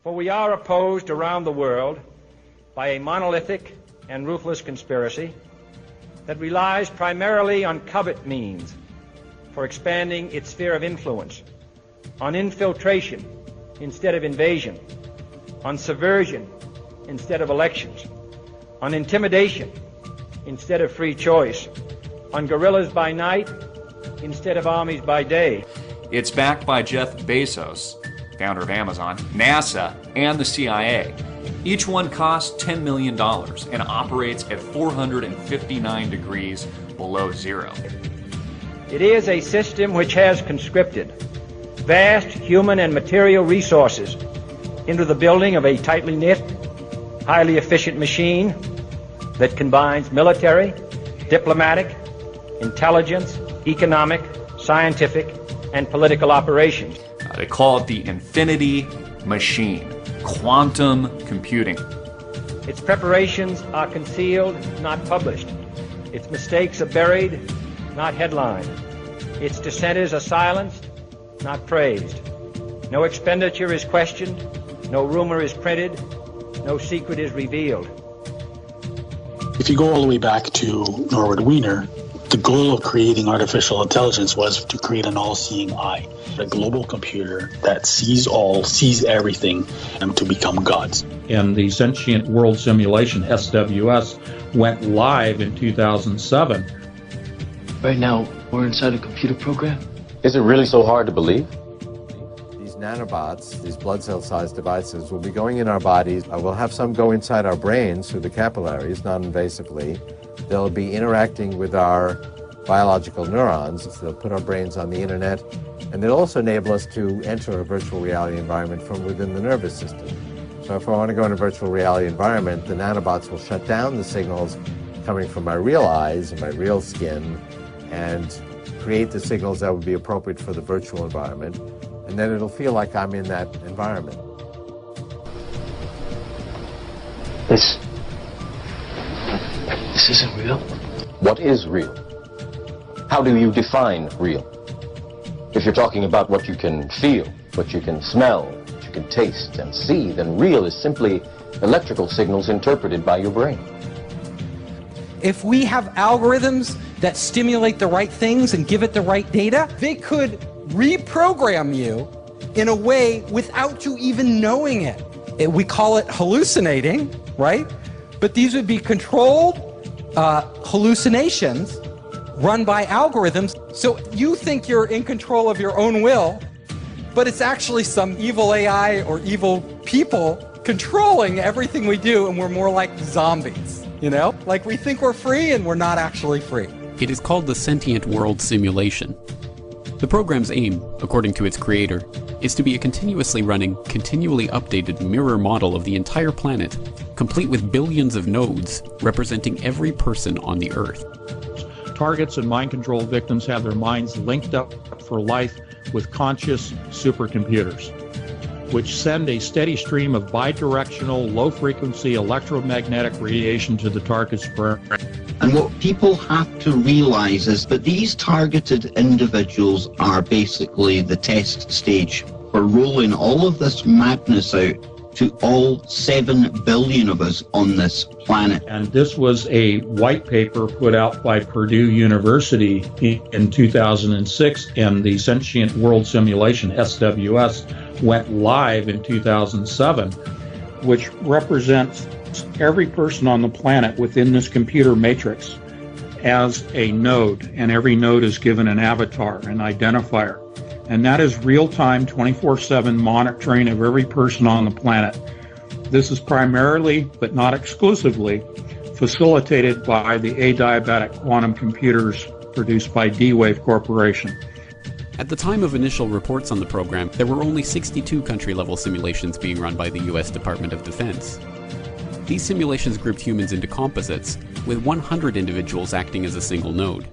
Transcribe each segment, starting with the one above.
For we are opposed around the world by a monolithic and ruthless conspiracy that relies primarily on covert means for expanding its sphere of influence, on infiltration instead of invasion, on subversion instead of elections, on intimidation instead of free choice, on guerrillas by night instead of armies by day. It's backed by Jeff Bezos, founder of Amazon, NASA, and the CIA. Each one costs $10 million and operates at 459 degrees below zero. It is a system which has conscripted vast human and material resources into the building of a tightly knit, highly efficient machine that combines military, diplomatic, intelligence, economic, scientific, and political operations. They call it the infinity machine, quantum computing. Its preparations are concealed, not published. Its mistakes are buried, not headlined. Its dissenters are silenced, not praised. No expenditure is questioned, no rumor is printed, no secret is revealed. If you go all the way back to Norbert Wiener, the goal of creating artificial intelligence was to create an all-seeing eye, a global computer that sees all, sees everything, and to become gods. And the Sentient World Simulation, SWS, went live in 2007. Right now, we're inside a computer program. Is it really so hard to believe? These nanobots, these blood cell-sized devices, will be going in our bodies. We'll have some go inside our brains through the capillaries, non-invasively. They'll be interacting with our biological neurons. They'll put our brains on the internet, and they'll also enable us to enter a virtual reality environment from within the nervous system. So if I want to go in a virtual reality environment, the nanobots will shut down the signals coming from my real eyes and my real skin and create the signals that would be appropriate for the virtual environment, and then it'll feel like I'm in that environment. This isn't real. What is real? How do you define real? If you're talking about what you can feel, what you can smell, what you can taste and see, then real is simply electrical signals interpreted by your brain. If we have algorithms that stimulate the right things and give it the right data, they could reprogram you in a way without you even knowing it. We call it hallucinating, right? But these would be controlled hallucinations run by algorithms. So you think you're in control of your own will, but it's actually some evil AI or evil people controlling everything we do, and we're more like zombies, you know? Like we think we're free and we're not actually free. It is called the Sentient World Simulation. The program's aim, according to its creator, is to be a continuously running, continually updated mirror model of the entire planet, complete with billions of nodes representing every person on the Earth. Targets and mind-controlled victims have their minds linked up for life with conscious supercomputers, which send a steady stream of bidirectional, low-frequency electromagnetic radiation to the target's brain. And what people have to realize is that these targeted individuals are basically the test stage for rolling all of this madness out to all 7 billion of us on this planet. And this was a white paper put out by Purdue University in 2006, and the Sentient World Simulation, SWS, went live in 2007, which represents every person on the planet within this computer matrix as a node, and every node is given an avatar, an identifier. And that is real-time, 24/7 monitoring of every person on the planet. This is primarily, but not exclusively, facilitated by the adiabatic quantum computers produced by D-Wave Corporation. At the time of initial reports on the program, there were only 62 country-level simulations being run by the US Department of Defense. These simulations grouped humans into composites, with 100 individuals acting as a single node.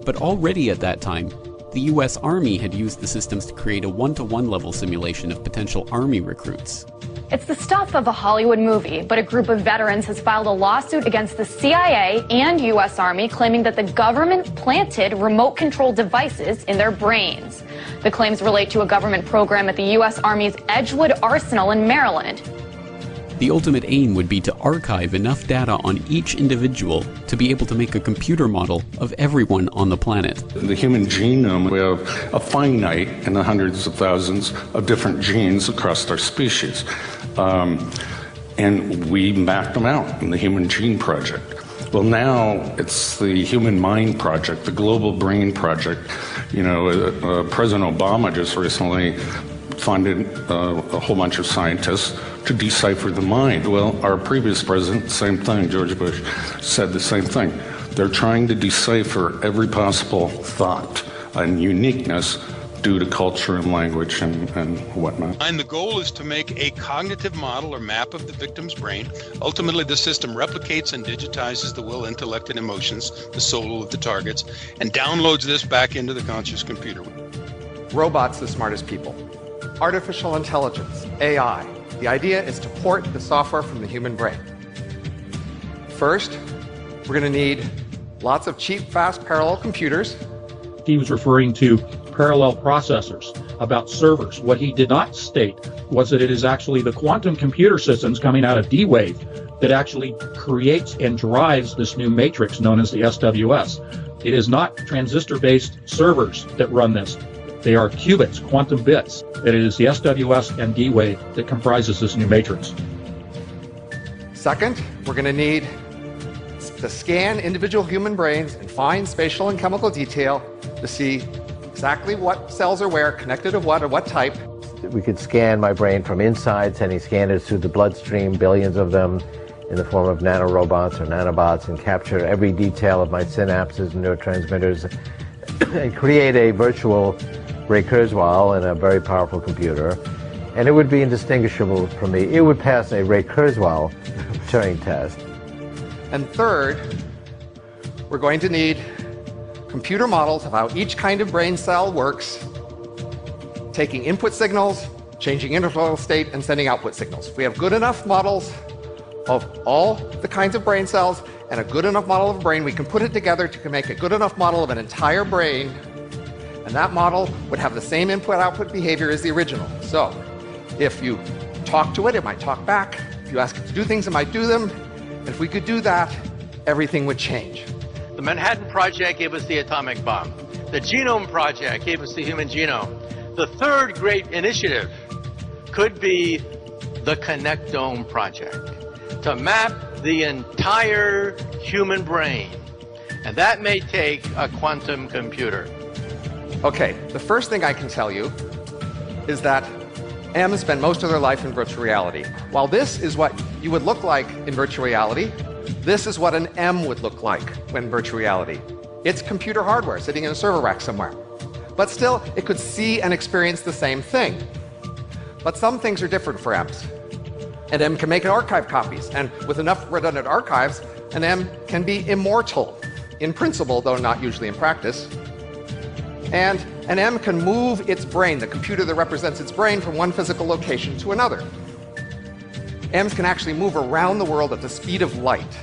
But already at that time, the US Army had used the systems to create a 1-to-1 level simulation of potential Army recruits. It's the stuff of a Hollywood movie, but a group of veterans has filed a lawsuit against the CIA and US Army claiming that the government planted remote control devices in their brains. The claims relate to a government program at the U.S. Army's Edgewood Arsenal in Maryland. The ultimate aim would be to archive enough data on each individual to be able to make a computer model of everyone on the planet. In the human genome, we have a finite in the hundreds of thousands of different genes across our species. And we mapped them out in the Human Gene Project. Well, now it's the Human Mind Project, the Global Brain Project. You know, President Obama just recently funded a whole bunch of scientists to decipher the mind. Well, our previous president, same thing, George Bush, said the same thing. They're trying to decipher every possible thought and uniqueness due to culture and language and whatnot. And the goal is to make a cognitive model or map of the victim's brain. Ultimately, the system replicates and digitizes the will, intellect, and emotions, the soul of the targets, and downloads this back into the conscious computer. Robots the smartest people. Artificial intelligence, AI. The idea is to port the software from the human brain. First, we're going to need lots of cheap, fast, parallel computers. He was referring to parallel processors, about servers. What he did not state was that it is actually the quantum computer systems coming out of D-Wave that actually creates and drives this new matrix known as the SWS. It is not transistor-based servers that run this. They are qubits, quantum bits. It is the SWS and D-Wave that comprises this new matrix. Second, we're going to need to scan individual human brains in fine spatial and chemical detail to see exactly what cells are where, connected to what, or what type. We could scan my brain from inside, sending scanners through the bloodstream, billions of them, in the form of nanorobots or nanobots, and capture every detail of my synapses and neurotransmitters, and create a virtual Ray Kurzweil in a very powerful computer. And it would be indistinguishable from me. It would pass a Ray Kurzweil Turing test. And third, we're going to need computer models of how each kind of brain cell works, taking input signals, changing interval state, and sending output signals. If we have good enough models of all the kinds of brain cells and a good enough model of a brain, we can put it together to make a good enough model of an entire brain, and that model would have the same input-output behavior as the original. So if you talk to it, it might talk back. If you ask it to do things, it might do them. And if we could do that, everything would change. The Manhattan Project gave us the atomic bomb. The Genome Project gave us the human genome. The third great initiative could be the Connectome Project, to map the entire human brain. And that may take a quantum computer. Okay, the first thing I can tell you is that M's spend most of their life in virtual reality. While this is what you would look like in virtual reality, this is what an M would look like when virtual reality. It's computer hardware sitting in a server rack somewhere. But still, it could see and experience the same thing. But some things are different for M's. An M can make archive copies, and with enough redundant archives, an M can be immortal, in principle, though not usually in practice. And an M can move its brain, the computer that represents its brain, from one physical location to another. M's can actually move around the world at the speed of light.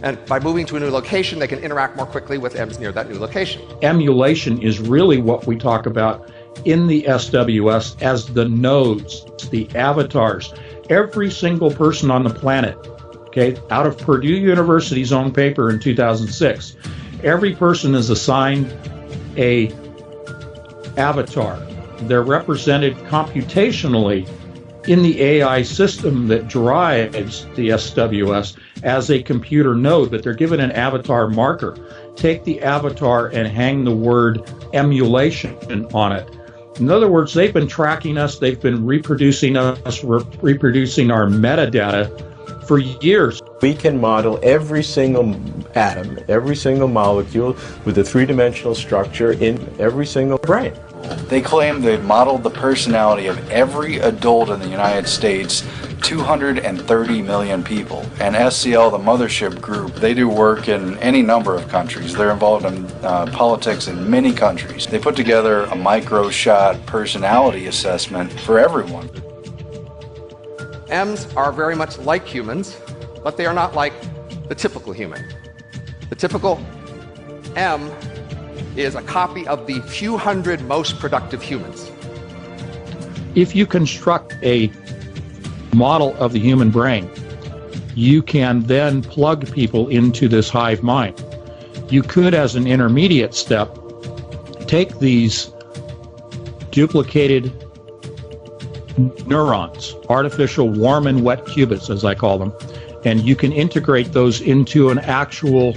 And by moving to a new location, they can interact more quickly with M's near that new location. Emulation is really what we talk about in the SWS as the nodes, the avatars. Every single person on the planet, okay, out of Purdue University's own paper in 2006, every person is assigned a avatar. They're represented computationally in the AI system that drives the SWS as a computer node, but they're given an avatar marker. Take the avatar and hang the word emulation on it. In other words, they've been tracking us, they've been reproducing us, reproducing our metadata for years. We can model every single atom, every single molecule with a three-dimensional structure in every single brain. They claim they've modeled the personality of every adult in the United States, 230 million people. And SCL, the mothership group, they do work in any number of countries. They're involved in politics in many countries. They put together a micro-shot personality assessment for everyone. M's are very much like humans, but they are not like the typical human. The typical M is a copy of the few hundred most productive humans. If you construct a model of the human brain, you can then plug people into this hive mind. You could, as an intermediate step, take these duplicated neurons, artificial warm and wet qubits, as I call them, and you can integrate those into an actual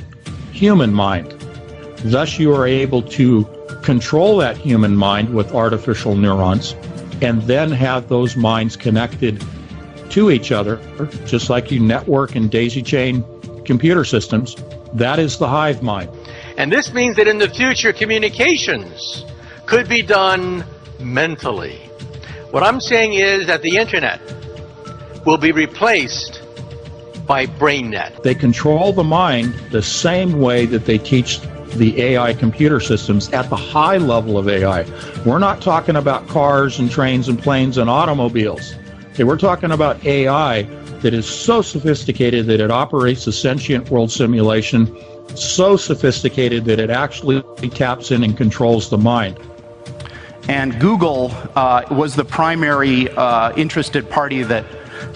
human mind. Thus, you are able to control that human mind with artificial neurons and then have those minds connected to each other, just like you network and daisy chain computer systems. That is the hive mind. And this means that in the future, communications could be done mentally. What I'm saying is that the internet will be replaced by BrainNet. They control the mind the same way that they teach the AI computer systems at the high level of AI. We're not talking about cars and trains and planes and automobiles. Okay, we're talking about AI that is so sophisticated that it operates a sentient world simulation, so sophisticated that it actually taps in and controls the mind. And Google was the primary interested party that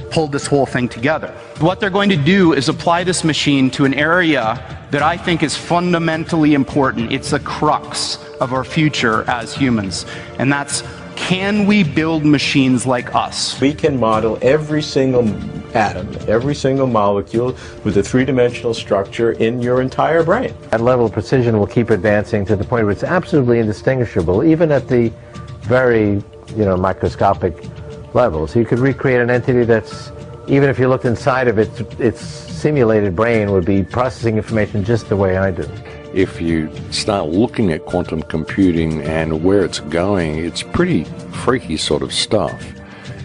pulled this whole thing together. What they're going to do is apply this machine to an area that I think is fundamentally important. It's the crux of our future as humans, and that's, can we build machines like us? We can model every single atom, every single molecule with a three-dimensional structure in your entire brain. That level of precision will keep advancing to the point where it's absolutely indistinguishable, even at the very, microscopic levels. You could recreate an entity that's, even if you looked inside of it, its simulated brain would be processing information just the way I do. If you start looking at quantum computing and where it's going, it's pretty freaky sort of stuff.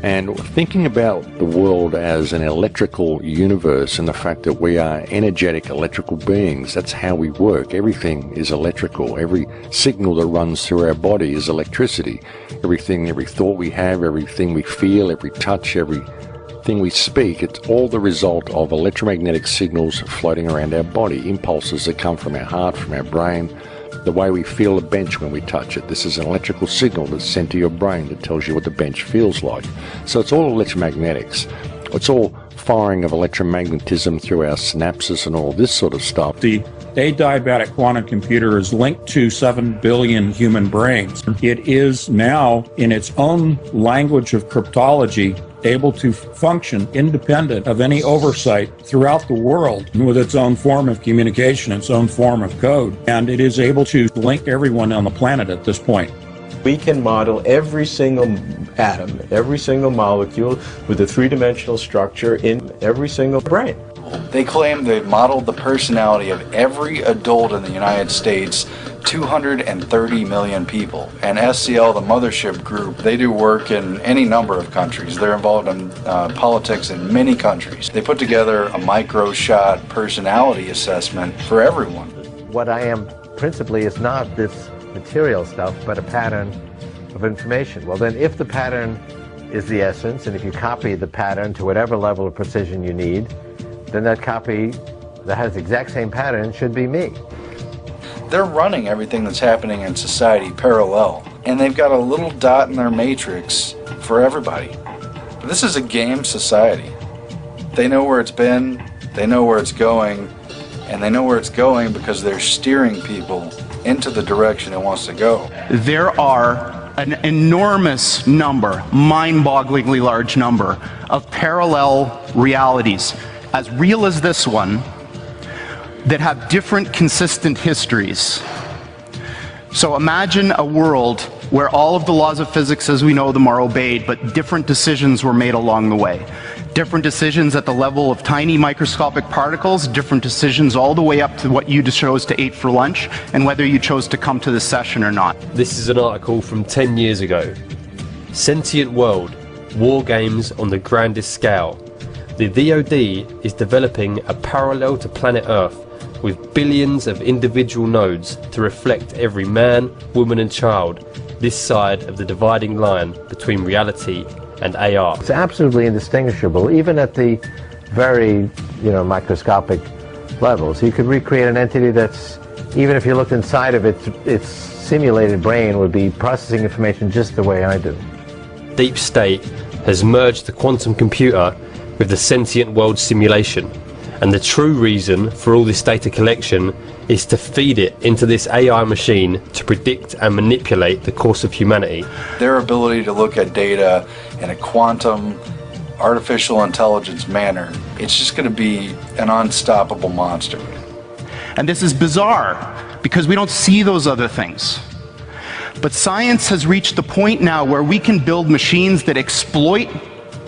And thinking about the world as an electrical universe and the fact that we are energetic electrical beings, that's how we work. Everything is electrical. Every signal that runs through our body is electricity. Everything, every thought we have, everything we feel, every touch, everything we speak, it's all the result of electromagnetic signals floating around our body, impulses that come from our heart, from our brain, the way we feel a bench when we touch it. This is an electrical signal that's sent to your brain that tells you what the bench feels like. So it's all electromagnetics. It's all firing of electromagnetism through our synapses and all this sort of stuff. The adiabatic quantum computer is linked to 7 billion human brains. It is now, in its own language of cryptology, able to function independent of any oversight throughout the world with its own form of communication, its own form of code. And it is able to link everyone on the planet at this point. We can model every single atom, every single molecule with a three-dimensional structure in every single brain. They claim they've modeled the personality of every adult in the United States, 230 million people. And SCL, the mothership group, they do work in any number of countries. They're involved in politics in many countries. They put together a micro-shot personality assessment for everyone. What I am principally is not this material stuff, but a pattern of information. Well then, if the pattern is the essence, and if you copy the pattern to whatever level of precision you need, then that copy that has the exact same pattern should be me. They're running everything that's happening in society parallel, and they've got a little dot in their matrix for everybody. This is a game society. They know where it's been, they know where it's going, and they know where it's going because they're steering people into the direction it wants to go. There are an enormous number, mind-bogglingly large number, of parallel realities, as real as this one, that have different consistent histories. So imagine a world where all of the laws of physics as we know them are obeyed, but different decisions were made along the way. Different decisions at the level of tiny microscopic particles, different decisions all the way up to what you chose to eat for lunch, and whether you chose to come to this session or not. This is an article from 10 years ago. Sentient world, war games on the grandest scale. The VOD is developing a parallel to planet Earth with billions of individual nodes to reflect every man, woman and child this side of the dividing line between reality and AR. It's absolutely indistinguishable, even at the very, microscopic levels. You could recreate an entity that's, even if you looked inside of it, its simulated brain would be processing information just the way I do. Deep State has merged the quantum computer with the sentient world simulation, and the true reason for all this data collection is to feed it into this AI machine to predict and manipulate the course of humanity. Their ability to look at data in a quantum, artificial intelligence manner, it's just going to be an unstoppable monster. And this is bizarre, because we don't see those other things. But science has reached the point now where we can build machines that exploit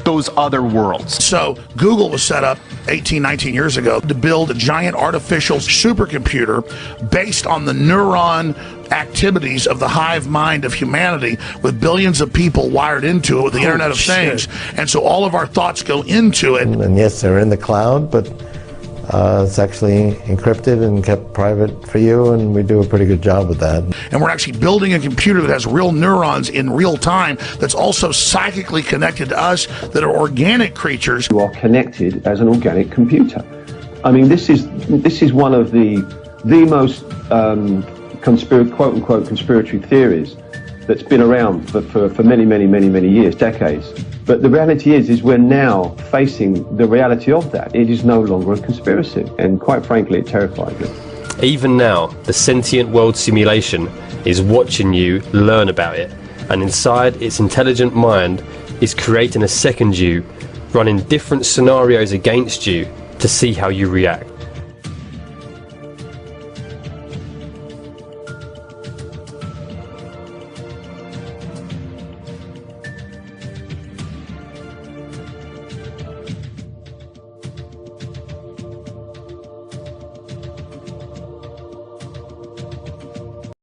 those other worlds. So Google was set up 18, 19 years ago to build a giant artificial supercomputer based on the neuron activities of the hive mind of humanity, with billions of people wired into it with the Internet of Things. And so all of our thoughts go into it. And yes, they're in the cloud, but it's actually encrypted and kept private for you, and we do a pretty good job with that. And we're actually building a computer that has real neurons in real time, that's also psychically connected to us, that are organic creatures. You are connected as an organic computer. I mean, this is one of the most quote-unquote conspiratory theories that's been around for many years, decades. But the reality is we're now facing the reality of that. It is no longer a conspiracy, and quite frankly, it terrifies me. Even now, the sentient world simulation is watching you learn about it, and inside its intelligent mind is creating a second you, running different scenarios against you to see how you react.